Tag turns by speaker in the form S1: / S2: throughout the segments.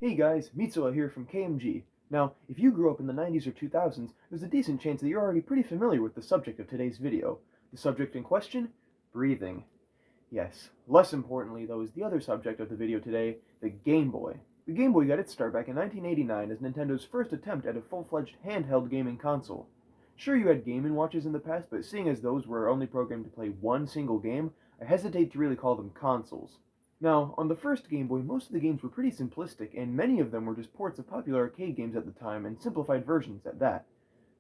S1: Hey guys, Mitsuha here from KMG. Now, if you grew up in the 90s or 2000s, there's a decent chance that you're already pretty familiar with the subject of today's video. The subject in question? Breathing. Yes. Less importantly, though, is the other subject of the video today, the Game Boy. The Game Boy got its start back in 1989 as Nintendo's first attempt at a full-fledged handheld gaming console. Sure, you had Game & Watches in the past, but seeing as those were only programmed to play one single game, I hesitate to really call them consoles. Now, on the first Game Boy, most of the games were pretty simplistic, and many of them were just ports of popular arcade games at the time, and simplified versions at that.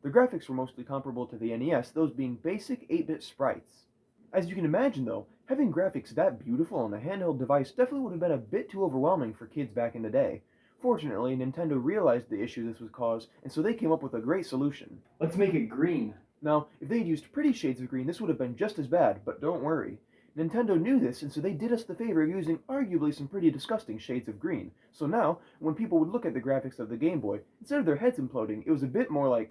S1: The graphics were mostly comparable to the NES, those being basic 8-bit sprites. As you can imagine, though, having graphics that beautiful on a handheld device definitely would have been a bit too overwhelming for kids back in the day. Fortunately, Nintendo realized the issue this would cause, and so they came up with a great solution. Let's make it green. Now, if they'd used pretty shades of green, this would have been just as bad, but don't worry. Nintendo knew this, and so they did us the favor of using arguably some pretty disgusting shades of green. So now, when people would look at the graphics of the Game Boy, instead of their heads imploding, it was a bit more like,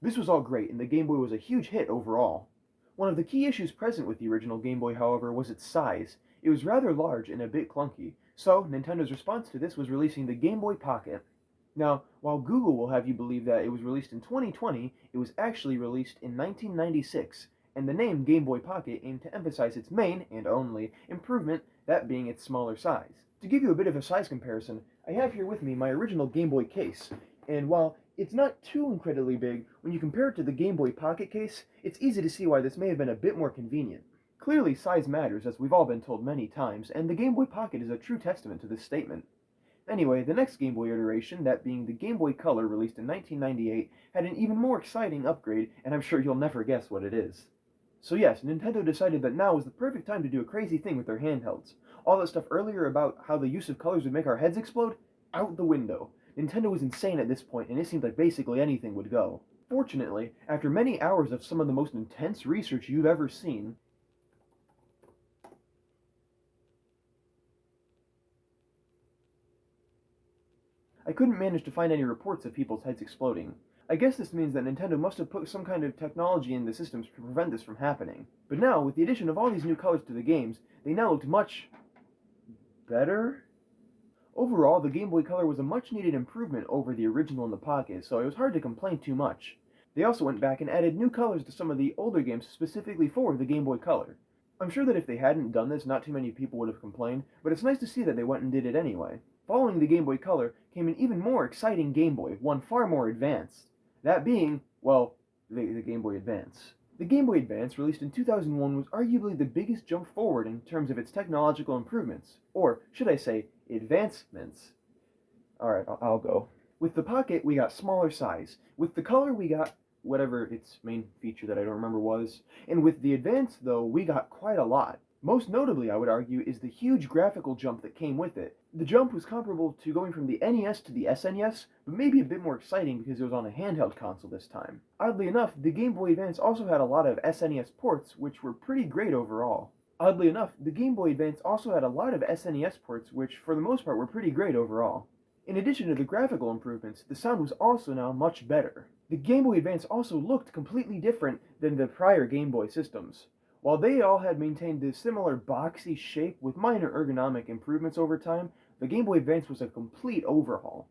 S1: this was all great, and the Game Boy was a huge hit overall. One of the key issues present with the original Game Boy, however, was its size. It was rather large and a bit clunky, so Nintendo's response to this was releasing the Game Boy Pocket. Now, while Google will have you believe that it was released in 2020, it was actually released in 1996, and the name Game Boy Pocket aimed to emphasize its main, and only, improvement, that being its smaller size. To give you a bit of a size comparison, I have here with me my original Game Boy case, and while it's not too incredibly big, when you compare it to the Game Boy Pocket case, it's easy to see why this may have been a bit more convenient. Clearly, size matters, as we've all been told many times, and the Game Boy Pocket is a true testament to this statement. Anyway, the next Game Boy iteration, that being the Game Boy Color released in 1998, had an even more exciting upgrade, and I'm sure you'll never guess what it is. So yes, Nintendo decided that now was the perfect time to do a crazy thing with their handhelds. All that stuff earlier about how the use of colors would make our heads explode? Out the window. Nintendo was insane at this point, and it seemed like basically anything would go. Fortunately, after many hours of some of the most intense research you've ever seen, I couldn't manage to find any reports of people's heads exploding. I guess this means that Nintendo must have put some kind of technology in the systems to prevent this from happening. But now, with the addition of all these new colors to the games, they now looked much better? Overall, the Game Boy Color was a much needed improvement over the original in the Pocket, so it was hard to complain too much. They also went back and added new colors to some of the older games specifically for the Game Boy Color. I'm sure that if they hadn't done this, not too many people would have complained, but it's nice to see that they went and did it anyway. Following the Game Boy Color came an even more exciting Game Boy, one far more advanced. That being, well, the Game Boy Advance. The Game Boy Advance, released in 2001, was arguably the biggest jump forward in terms of its technological improvements, or should I say, advancements. Alright, I'll go. With the Pocket, we got smaller size. With the Color, we got whatever its main feature that I don't remember was. And with the Advance, though, we got quite a lot. Most notably, I would argue, is the huge graphical jump that came with it. The jump was comparable to going from the NES to the SNES, but maybe a bit more exciting because it was on a handheld console this time. Oddly enough, the Game Boy Advance also had a lot of SNES ports, which were pretty great overall. Oddly enough, the Game Boy Advance also had a lot of SNES ports, which for the most part were pretty great overall. In addition to the graphical improvements, the sound was also now much better. The Game Boy Advance also looked completely different than the prior Game Boy systems. While they all had maintained this similar boxy shape with minor ergonomic improvements over time, the Game Boy Advance was a complete overhaul.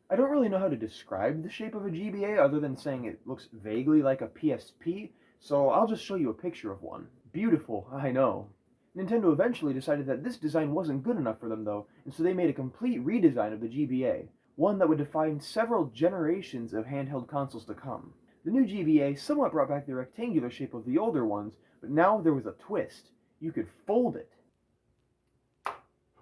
S1: I don't really know how to describe the shape of a GBA other than saying it looks vaguely like a PSP, so I'll just show you a picture of one. Beautiful, I know. Nintendo eventually decided that this design wasn't good enough for them though, and so they made a complete redesign of the GBA, one that would define several generations of handheld consoles to come. The new GBA somewhat brought back the rectangular shape of the older ones, but now there was a twist. You could fold it.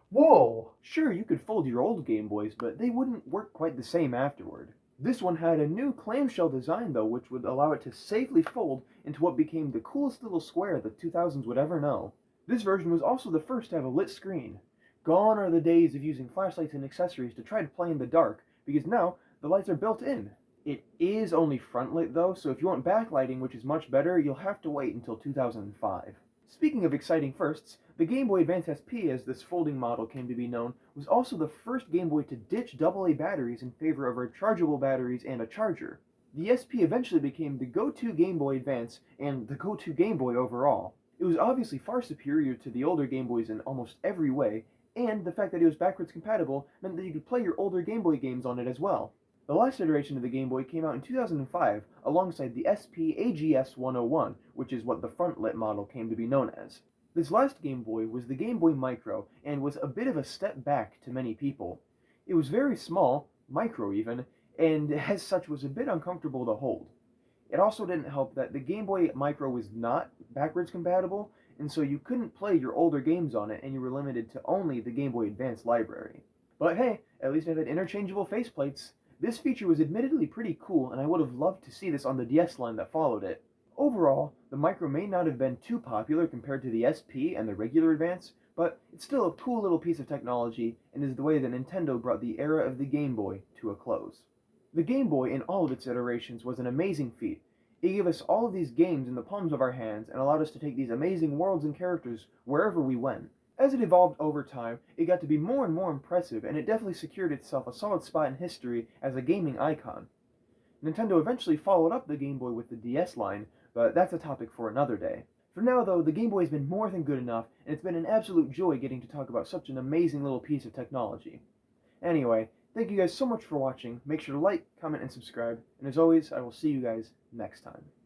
S1: Whoa! Sure, you could fold your old Game Boys, but they wouldn't work quite the same afterward. This one had a new clamshell design though, which would allow it to safely fold into what became the coolest little square the 2000s would ever know. This version was also the first to have a lit screen. Gone are the days of using flashlights and accessories to try to play in the dark, because now the lights are built in. It is only front lit though, so if you want backlighting, which is much better, you'll have to wait until 2005. Speaking of exciting firsts, the Game Boy Advance SP, as this folding model came to be known, was also the first Game Boy to ditch AA batteries in favor of rechargeable batteries and a charger. The SP eventually became the go-to Game Boy Advance and the go-to Game Boy overall. It was obviously far superior to the older Game Boys in almost every way, and the fact that it was backwards compatible meant that you could play your older Game Boy games on it as well. The last iteration of the Game Boy came out in 2005 alongside the SP AGS 101, which is what the front-lit model came to be known as. This last Game Boy was the Game Boy Micro and was a bit of a step back to many people. It was very small, micro even, and as such was a bit uncomfortable to hold. It also didn't help that the Game Boy Micro was not backwards compatible, and so you couldn't play your older games on it and you were limited to only the Game Boy Advance library. But hey, at least it had interchangeable faceplates. This feature was admittedly pretty cool, and I would have loved to see this on the DS line that followed it. Overall, the Micro may not have been too popular compared to the SP and the regular Advance, but it's still a cool little piece of technology and is the way that Nintendo brought the era of the Game Boy to a close. The Game Boy in all of its iterations was an amazing feat. It gave us all of these games in the palms of our hands and allowed us to take these amazing worlds and characters wherever we went. As it evolved over time, it got to be more and more impressive, and it definitely secured itself a solid spot in history as a gaming icon. Nintendo eventually followed up the Game Boy with the DS line, but that's a topic for another day. For now though, the Game Boy has been more than good enough, and it's been an absolute joy getting to talk about such an amazing little piece of technology. Anyway, thank you guys so much for watching. Make sure to like, comment, and subscribe. And as always, I will see you guys next time.